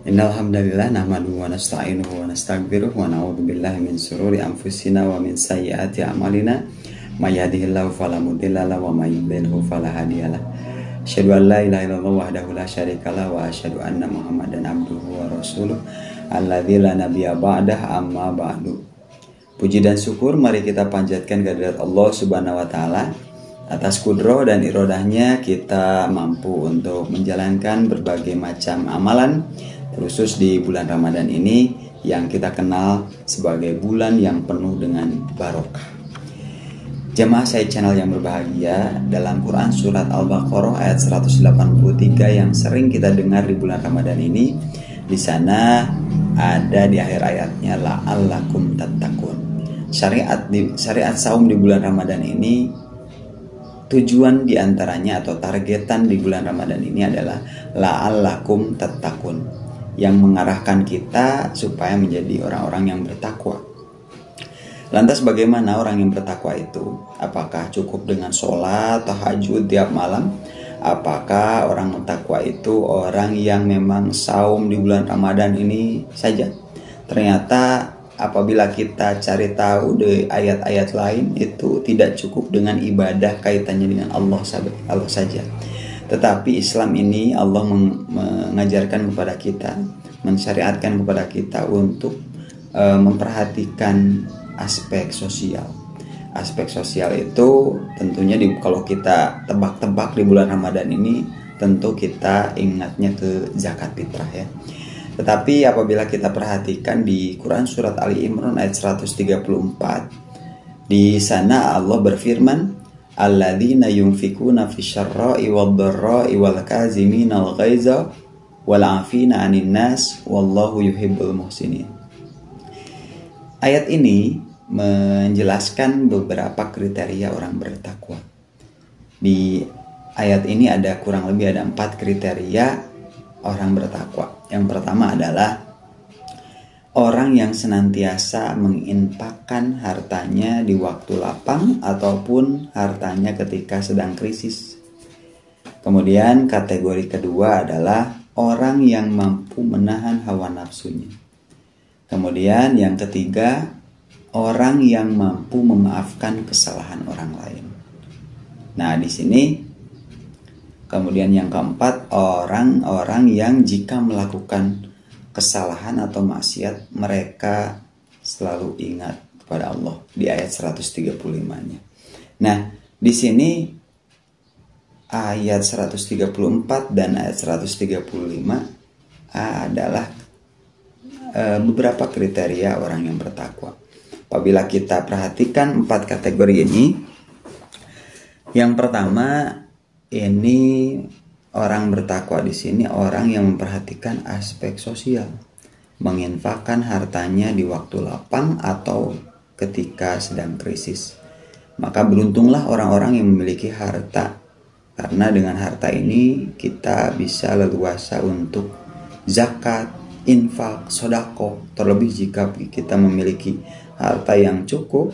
Innal hamdalillah nahmaduhu wa nasta'inuhu wa nastaghfiruh wa na'udzu billahi min shururi anfusina wa min sayyiati a'malina may yahdihillahu fala mudilla lahu wa may yudlilhu fala hadiyalah. Asyhadu an la ilaha illallah wahdahu la syarikalah wa asyhadu anna Muhammadan abduhu wa rasuluh alladzi la nabiyya ba'dah amma ba'du. Puji dan syukur mari kita panjatkan kehadirat Allah Subhanahu wa taala. Atas kudroh dan irodahnya kita mampu untuk menjalankan berbagai macam amalan, khusus di bulan Ramadan ini yang kita kenal sebagai bulan yang penuh dengan barokah. Jemaah saya channel yang berbahagia, dalam Quran surat Al-Baqarah ayat 183 yang sering kita dengar di bulan Ramadan ini, di sana ada di akhir ayatnya la'allakum tattaqun. Syariat saum di bulan Ramadan ini, tujuan diantaranya atau targetan di bulan Ramadan ini adalah la'allakum tattaqun, yang mengarahkan kita supaya menjadi orang-orang yang bertakwa. Lantas bagaimana orang yang bertakwa itu? Apakah cukup dengan sholat, tahajud tiap malam? Apakah orang bertakwa itu orang yang memang saum di bulan Ramadan ini saja? Ternyata apabila kita cari tahu di ayat-ayat lain, itu tidak cukup dengan ibadah kaitannya dengan Allah saja. Tetapi Islam ini Allah mengajarkan kepada kita, mensyariatkan kepada kita untuk memperhatikan aspek sosial. Aspek sosial itu tentunya kalau kita tebak-tebak di bulan Ramadan ini, tentu kita ingatnya ke zakat fitrah ya. Tetapi apabila kita perhatikan di Quran surat Ali Imran ayat 134, di sana Allah berfirman, alladzina yunfikuna fisyarra'i wad-dharra'i wal kaziminal ghaiza wal 'afina 'anil nas wallahu yuhibbul muhsinin. Ayat ini menjelaskan beberapa kriteria orang bertakwa. Di ayat ini ada kurang lebih 4 kriteria orang bertakwa. Yang pertama adalah orang yang senantiasa menginfakkan hartanya di waktu lapang ataupun hartanya ketika sedang krisis. Kemudian kategori kedua adalah orang yang mampu menahan hawa nafsunya. Kemudian yang ketiga, orang yang mampu memaafkan kesalahan orang lain. Nah, di sini kemudian yang keempat, orang-orang yang jika melakukan kesalahan atau maksiat, mereka selalu ingat kepada Allah di ayat 135-nya. Nah, di sini ayat 134 dan ayat 135 adalah beberapa kriteria orang yang bertakwa. Apabila kita perhatikan 4 kategori ini, yang pertama, ini orang bertakwa di sini orang yang memperhatikan aspek sosial, menginfakkan hartanya di waktu lapang atau ketika sedang krisis. Maka beruntunglah orang-orang yang memiliki harta, karena dengan harta ini kita bisa leluasa untuk zakat, infak, sedekah. Terlebih jika kita memiliki harta yang cukup,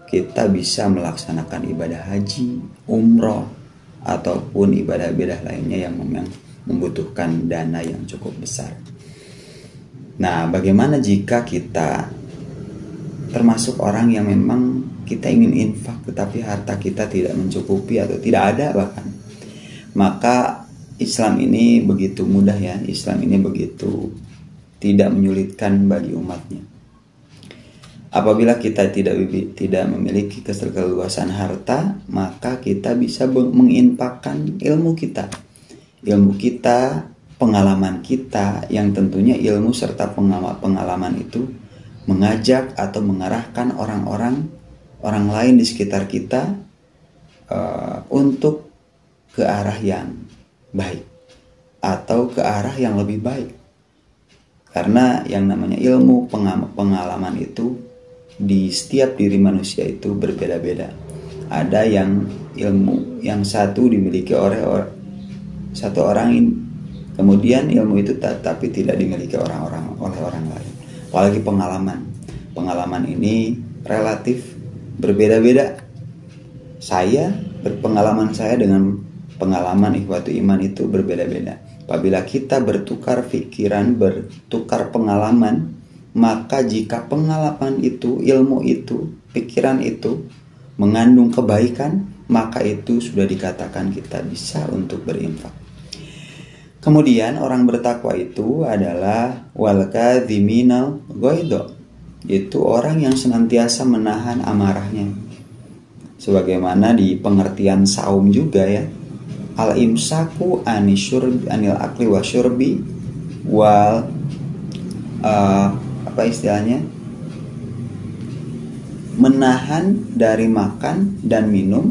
kita bisa melaksanakan ibadah haji, umroh, ataupun ibadah-ibadah lainnya yang memang membutuhkan dana yang cukup besar. Nah, bagaimana jika kita termasuk orang yang memang kita ingin infak tetapi harta kita tidak mencukupi atau tidak ada bahkan? Maka Islam ini begitu mudah ya, Islam ini begitu tidak menyulitkan bagi umatnya. Apabila kita tidak memiliki keleluasan harta, maka kita bisa menginfakkan ilmu kita. Ilmu kita, pengalaman kita, yang tentunya ilmu serta pengalaman itu mengajak atau mengarahkan orang lain di sekitar kita untuk ke arah yang baik atau ke arah yang lebih baik. Karena yang namanya ilmu pengalaman itu di setiap diri manusia itu berbeda-beda. Ada yang ilmu yang satu dimiliki oleh satu orang ini, kemudian ilmu itu tapi tidak dimiliki oleh orang lain. Apalagi pengalaman ini relatif berbeda-beda. Pengalaman saya dengan pengalaman ikhwatu iman itu berbeda-beda. Apabila kita bertukar pikiran, bertukar pengalaman, maka jika pengalaman itu, ilmu itu, pikiran itu mengandung kebaikan, maka itu sudah dikatakan kita bisa untuk berinfak. Kemudian orang bertakwa itu adalah wal kadhiminal ghaidha, itu orang yang senantiasa menahan amarahnya. Sebagaimana di pengertian saum juga ya, al-imsaku anil akli wa syurbi wal apa istilahnya, menahan dari makan dan minum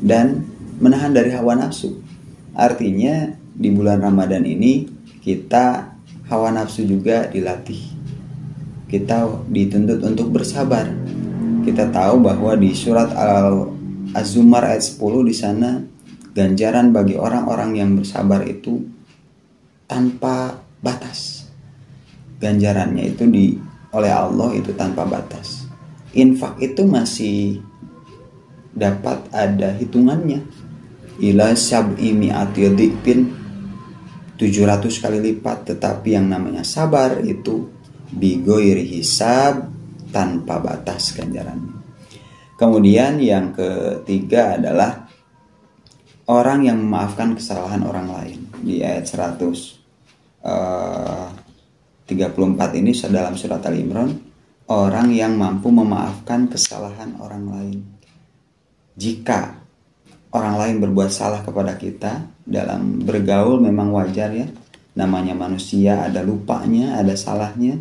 dan menahan dari hawa nafsu. Artinya di bulan Ramadan ini kita hawa nafsu juga dilatih, kita dituntut untuk bersabar. Kita tahu bahwa di surat Az-Zumar ayat 10 di sana ganjaran bagi orang-orang yang bersabar itu tanpa batas. Ganjarannya itu oleh Allah itu tanpa batas. Infak itu masih dapat ada hitungannya. Ila sab'i mi'ati dhifin, 700 kali lipat. Tetapi yang namanya sabar itu bighairi hisab, tanpa batas ganjarannya. Kemudian yang ketiga adalah orang yang memaafkan kesalahan orang lain. Di ayat 134 ini dalam surat Al-Imran, orang yang mampu memaafkan kesalahan orang lain. Jika orang lain berbuat salah kepada kita, dalam bergaul memang wajar ya, namanya manusia, ada lupanya, ada salahnya.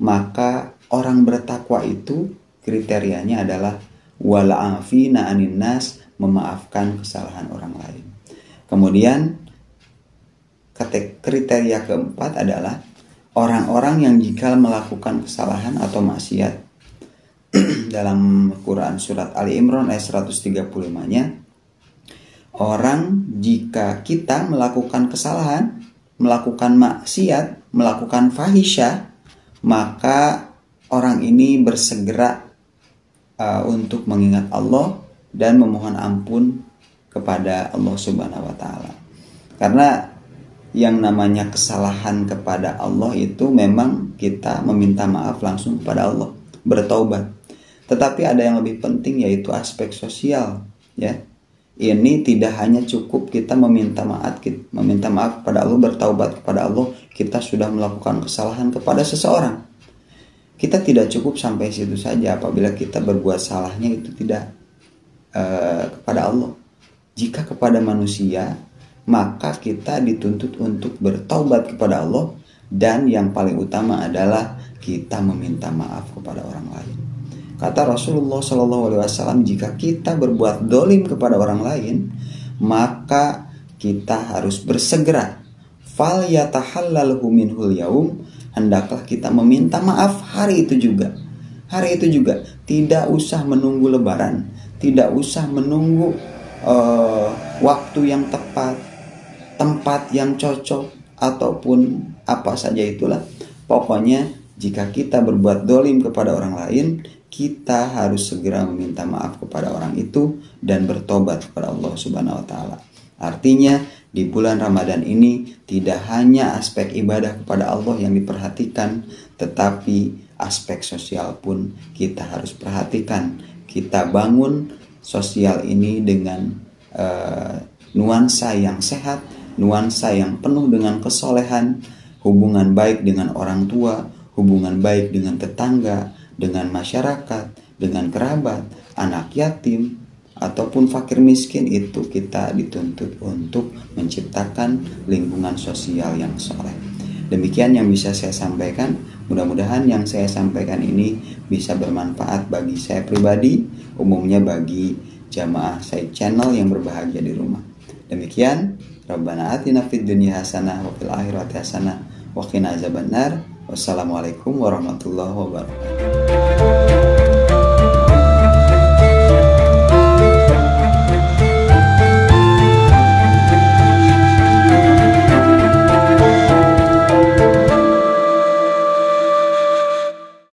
Maka orang bertakwa itu kriterianya adalah wal'afina anin nas, memaafkan kesalahan orang lain. Kemudian kriteria keempat adalah orang-orang yang jika melakukan kesalahan atau maksiat. Dalam Quran surat Ali Imran ayat 135-nya, orang jika kita melakukan kesalahan, melakukan maksiat, melakukan fahisyah, maka orang ini bersegera untuk mengingat Allah dan memohon ampun kepada Allah Subhanahu wa taala. Karena yang namanya kesalahan kepada Allah itu memang kita meminta maaf langsung kepada Allah, bertaubat. Tetapi ada yang lebih penting, yaitu aspek sosial ya. Ini tidak hanya cukup kita meminta maaf kepada Allah, bertaubat kepada Allah, kita sudah melakukan kesalahan kepada seseorang. Kita tidak cukup sampai situ saja apabila kita berbuat salahnya itu tidak kepada Allah. Jika kepada manusia, maka kita dituntut untuk bertaubat kepada Allah, dan yang paling utama adalah kita meminta maaf kepada orang lain. Kata Rasulullah SAW, jika kita berbuat dolim kepada orang lain, maka kita harus bersegera. Fal yatahallalhu minhul yaum, hendaklah kita meminta maaf hari itu juga. Hari itu juga, tidak usah menunggu lebaran, tidak usah menunggu waktu yang tepat, tempat yang cocok, ataupun apa saja itulah. Pokoknya jika kita berbuat dolim kepada orang lain, kita harus segera meminta maaf kepada orang itu dan bertobat kepada Allah Subhanahu wa taala. Artinya di bulan Ramadan ini tidak hanya aspek ibadah kepada Allah yang diperhatikan, tetapi aspek sosial pun kita harus perhatikan. Kita bangun sosial ini dengan nuansa yang sehat, nuansa yang penuh dengan kesolehan, hubungan baik dengan orang tua, hubungan baik dengan tetangga, dengan masyarakat, dengan kerabat, anak yatim, ataupun fakir miskin. Itu kita dituntut untuk menciptakan lingkungan sosial yang soleh. Demikian yang bisa saya sampaikan. Mudah-mudahan yang saya sampaikan ini bisa bermanfaat bagi saya pribadi, umumnya bagi jamaah saya channel yang berbahagia di rumah. Demikian, Rabbana atina fid dunya hasanah wa fil akhirati hasanah wa qina azabannar. Wassalamualaikum warahmatullahi wabarakatuh.